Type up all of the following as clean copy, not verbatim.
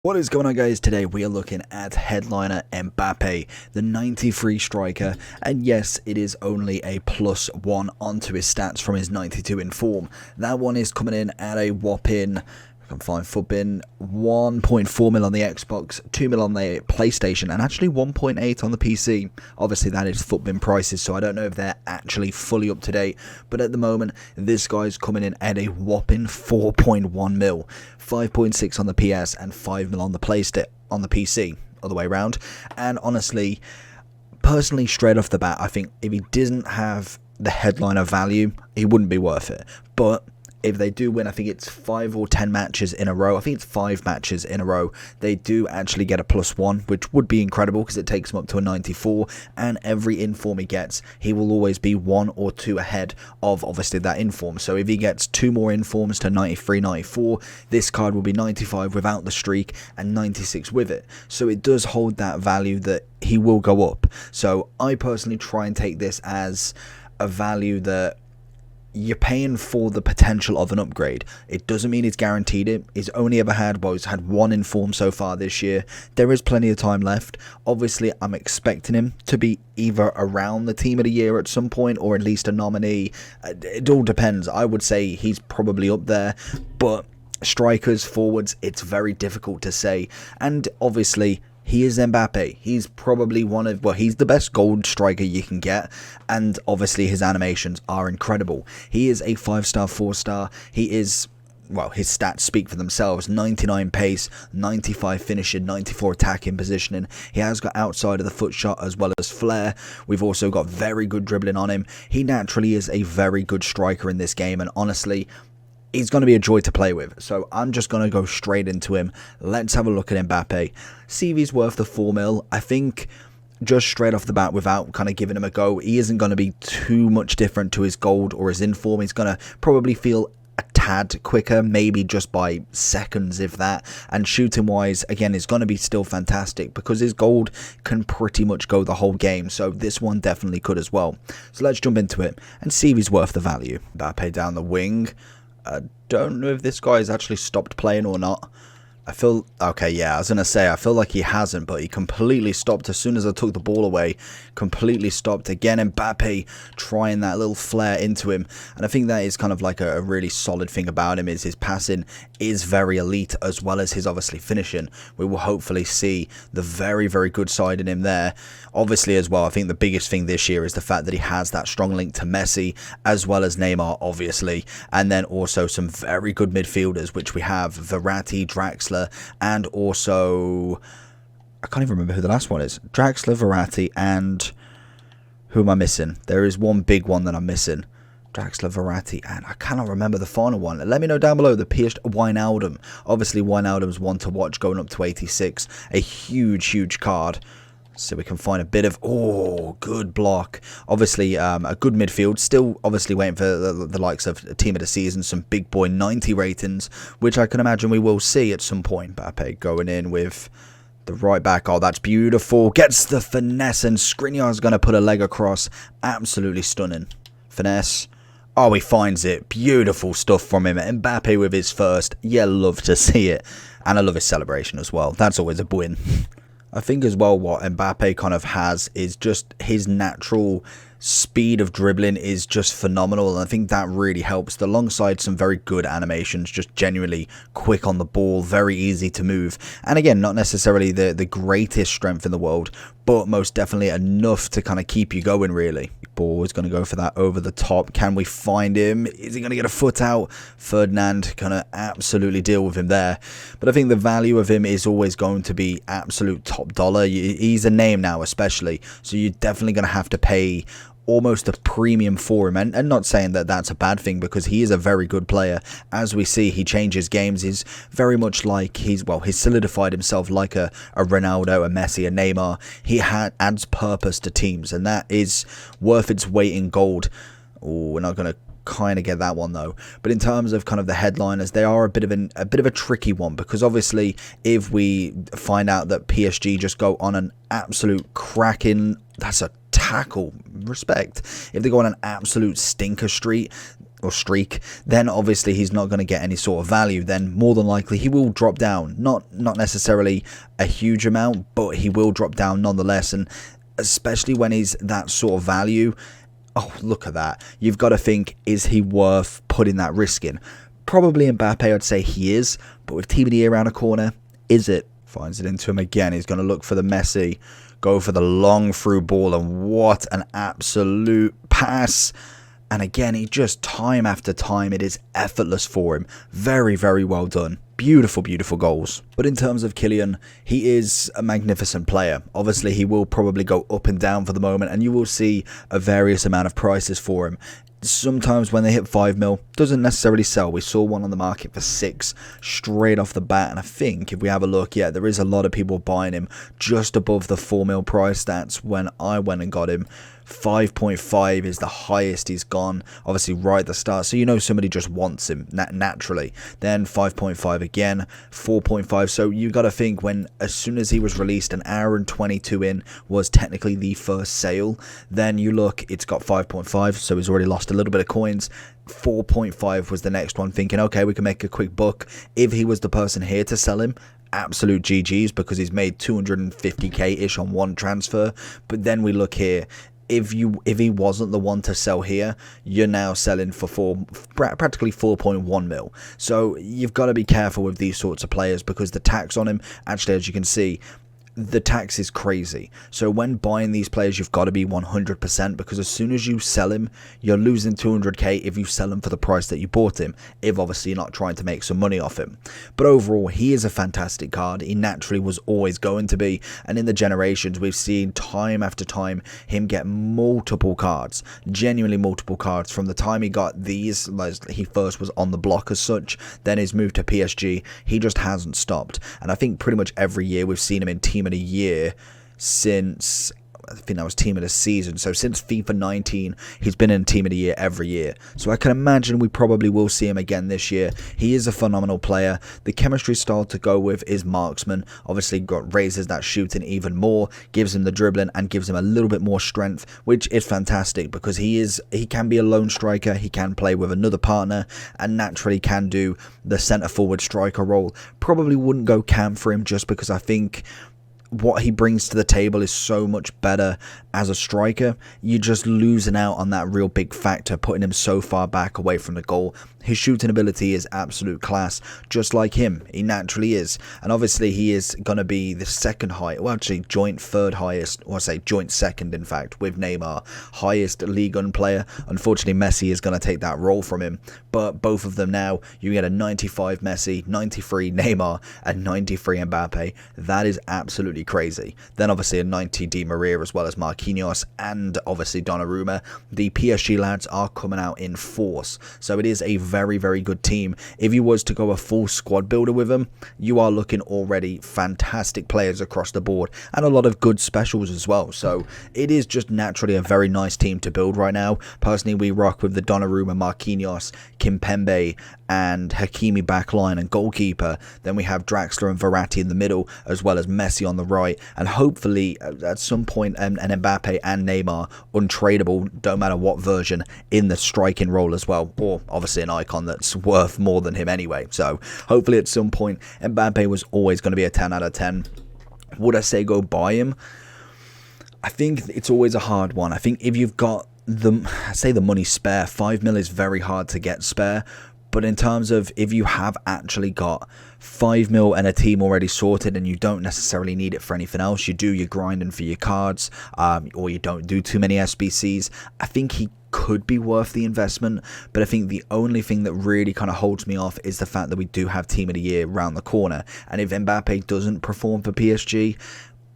What is going on, guys? Today we are looking at headliner Mbappe, the 93 striker, and yes, it is only a +1 onto his stats from his 92 in form. That one is coming in at a whopping, I can find FUTBIN, 1.4 mil on the Xbox, 2 mil on the PlayStation, and actually 1.8 on the PC. Obviously that is FUTBIN prices, so I don't know if they're actually fully up to date, but at the moment this guy's coming in at a whopping 4.1 mil, 5.6 on the PS and 5 mil on the PlayStation, on the PC, other way around. And honestly, personally, straight off the bat, I think if he doesn't have the headliner value, he wouldn't be worth it. But if they do win, I think it's 5 or 10 matches in a row. I think it's 5 matches in a row. They do actually get a +1, which would be incredible because it takes him up to a 94. And every inform he gets, he will always be 1 or 2 ahead of obviously that inform. So if he gets 2 more informs to 93, 94, this card will be 95 without the streak and 96 with it. So it does hold that value that he will go up. So I personally try and take this as a value that you're paying for the potential of an upgrade. It doesn't mean it's guaranteed it. He's only ever had, well, he's had 1 inform so far this year. There is plenty of time left. Obviously, I'm expecting him to be either around the team of the year at some point or at least a nominee. It all depends. I would say he's probably up there, but strikers, forwards, it's very difficult to say. And obviously, he is Mbappe. He's probably he's the best gold striker you can get, and obviously his animations are incredible. He is a 5-star, 4-star. He is, well, his stats speak for themselves. 99 pace, 95 finishing, 94 attacking positioning. He has got outside of the foot shot as well as flair. We've also got very good dribbling on him. He naturally is a very good striker in this game, and honestly, he's going to be a joy to play with. So I'm just going to go straight into him. Let's have a look at Mbappe. See if he's worth the 4 mil. I think just straight off the bat, without kind of giving him a go, he isn't going to be too much different to his gold or his inform. He's going to probably feel a tad quicker, maybe just by seconds if that. And shooting wise, again, is going to be still fantastic because his gold can pretty much go the whole game. So this one definitely could as well. So let's jump into it and see if he's worth the value. Mbappe down the wing. I don't know if this guy has actually stopped playing or not. I feel like he hasn't, but he completely stopped as soon as I took the ball away. Completely stopped. Again, Mbappe trying that little flare into him. And I think that is kind of like a really solid thing about him, is his passing is very elite as well as his obviously finishing. We will hopefully see the very, very good side in him there. Obviously as well, I think the biggest thing this year is the fact that he has that strong link to Messi as well as Neymar, obviously. And then also some very good midfielders, which we have Verratti, Draxler, and also, I can't even remember who the last one is. Draxler, Verratti, and who am I missing? There is one big one that I'm missing. Draxler, Verratti, and I cannot remember the final one. Let me know down below. The PSG Wijnaldum. Obviously, Wijnaldum's one to watch going up to 86. A huge, huge card. So we can find a bit of, good block. Obviously, a good midfield. Still, obviously, waiting for the likes of Team of the Season. Some big boy 90 ratings, which I can imagine we will see at some point. Mbappe going in with the right back. Oh, that's beautiful. Gets the finesse, and Skriniar's going to put a leg across. Absolutely stunning. Finesse. Oh, he finds it. Beautiful stuff from him. Mbappe with his first. Yeah, love to see it. And I love his celebration as well. That's always a win. I think as well what Mbappe kind of has is just his natural speed of dribbling is just phenomenal, and I think that really helps alongside some very good animations, just genuinely quick on the ball, very easy to move, and again, not necessarily the greatest strength in the world, but most definitely enough to kind of keep you going really. Ball is going to go for that over the top. Can we find him? Is he going to get a foot out? Ferdinand going to absolutely deal with him there. But I think the value of him is always going to be absolute top dollar. He's a name now especially, so you're definitely going to have to pay almost a premium for him, and not saying that that's a bad thing because he is a very good player. As we see, he changes games. He's very much like he's solidified himself like a Ronaldo, a Messi, a Neymar. He adds purpose to teams, and that is worth its weight in gold. Oh, we're not going to kind of get that one though. But in terms of kind of the headliners, they are a bit of a tricky one, because obviously if we find out that PSG just go on an absolute cracking, that's a tackle, respect, if they go on an absolute stinker streak, or streak, then obviously he's not going to get any sort of value. Then more than likely he will drop down, not necessarily a huge amount, but he will drop down nonetheless. And especially when he's that sort of value, oh, look at that. You've got to think, is he worth putting that risk in? Probably Mbappe, I'd say he is, but with Team of the Year around a corner, is it? Finds it into him again. He's going to look for the Messi, go for the long through ball, and what an absolute pass. And again, he just, time after time, it is effortless for him. Very, very well done. Beautiful, beautiful goals. But in terms of Kylian, he is a magnificent player. Obviously, he will probably go up and down for the moment, and you will see a various amount of prices for him. Sometimes when they hit 5 mil, doesn't necessarily sell. We saw one on the market for 6 straight off the bat, and I think if we have a look, yeah, there is a lot of people buying him just above the 4 mil price. That's when I went and got him. 5.5 is the highest he's gone, obviously right at the start, so you know somebody just wants him naturally. Then 5.5 again, 4.5. so you got to think, when as soon as he was released, an hour and 22 in was technically the first sale. Then you look, it's got 5.5, so he's already lost a little bit of coins. 4.5 was the next one, thinking okay, we can make a quick buck. If he was the person here to sell him, absolute GG's, because he's made 250k ish on one transfer. But then we look here, if he wasn't the one to sell here, you're now selling for practically 4.1 mil. So you've got to be careful with these sorts of players, because the tax on him, actually, as you can see, the tax is crazy. So when buying these players, you've got to be 100%, because as soon as you sell him, you're losing 200k if you sell him for the price that you bought him, if obviously you're not trying to make some money off him. But overall, he is a fantastic card. He naturally was always going to be, and in the generations, we've seen time after time him get multiple cards, genuinely multiple cards. From the time he got these, like he first was on the block as such, then his move to PSG, he just hasn't stopped. And I think pretty much every year we've seen him in Team of the Year since, I think that was Team of the Season. So since FIFA 19, he's been in Team of the Year every year. So I can imagine we probably will see him again this year. He is a phenomenal player. The chemistry style to go with is marksman. Obviously raises that shooting even more, gives him the dribbling, and gives him a little bit more strength, which is fantastic, because he can be a lone striker. He can play with another partner, and naturally can do the centre forward striker role. Probably wouldn't go cam for him, just because I think what he brings to the table is so much better as a striker. You're just losing out on that real big factor, putting him so far back away from the goal. His shooting ability is absolute class, just like him. He naturally is. And obviously he is going to be the second highest, well actually joint third highest, or I say joint second in fact, with Neymar, highest Ligue 1 player. Unfortunately Messi is going to take that role from him, but both of them now, you get a 95 Messi, 93 Neymar, and 93 Mbappe. That is absolutely crazy. Then obviously a 90 Di Maria, as well as Marquinhos, and obviously Donnarumma. The PSG lads are coming out in force, so it is a very, very good team. If you was to go a full squad builder with them, you are looking already fantastic players across the board, and a lot of good specials as well. So it is just naturally a very nice team to build right now. Personally, we rock with the Donnarumma, Marquinhos, Kimpembe, and Hakimi backline and goalkeeper. Then we have Draxler and Verratti in the middle, as well as Messi on the right, and hopefully at some point and Mbappe and Neymar untradeable, don't matter what version, in the striking role as well, or obviously an icon that's worth more than him anyway. So hopefully at some point, Mbappe was always going to be a 10 out of 10. Would I say go buy him? I think it's always a hard one. I think if you've got the money spare, 5 mil is very hard to get spare. But in terms of if you have actually got 5 mil and a team already sorted, and you don't necessarily need it for anything else, you do your grinding for your cards, or you don't do too many SBCs, I think he could be worth the investment. But I think the only thing that really kind of holds me off is the fact that we do have Team of the Year around the corner, and if Mbappe doesn't perform for PSG,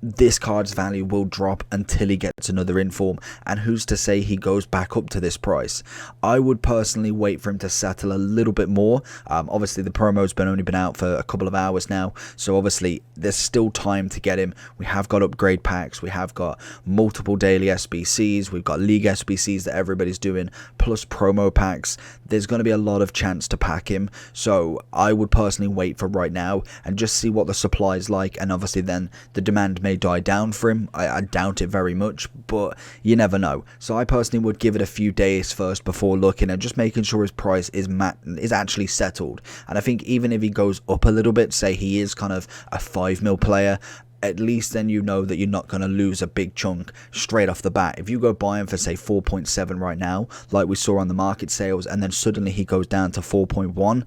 this card's value will drop until he gets another inform, and who's to say he goes back up to this price? I would personally wait for him to settle a little bit more. Obviously the promo's only been out for a couple of hours now, so obviously there's still time to get him. We have got upgrade packs, we have got multiple daily SBCs, we've got league SBCs that everybody's doing, plus promo packs. There's going to be a lot of chance to pack him, so I would personally wait for right now and just see what the supply is like, and obviously then the demand may may die down for him. I doubt it very much, but you never know. So I personally would give it a few days first before looking and just making sure his price is actually settled. And I think even if he goes up a little bit, say he is kind of a 5 mil player, at least then you know that you're not going to lose a big chunk straight off the bat. If you go buy him for say 4.7 right now, like we saw on the market sales, and then suddenly he goes down to 4.1,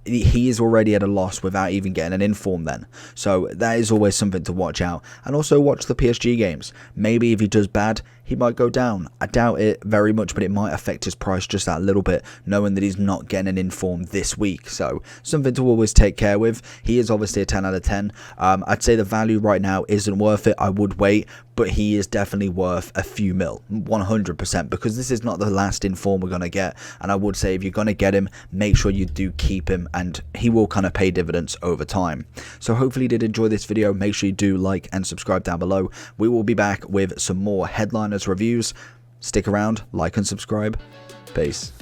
he is already at a loss without even getting an inform then. So that is always something to watch out. And also watch the PSG games. Maybe if he does bad, he might go down. I doubt it very much, but it might affect his price just that little bit, knowing that he's not getting an inform this week. So something to always take care with. He is obviously a 10 out of 10. I'd say the value right now isn't worth it. I would wait, but he is definitely worth a few mil, 100%, because this is not the last inform we're going to get. And I would say if you're going to get him, make sure you do keep him, and he will kind of pay dividends over time. So hopefully you did enjoy this video. Make sure you do like and subscribe down below. We will be back with some more headliners reviews. Stick around, like and subscribe. Peace.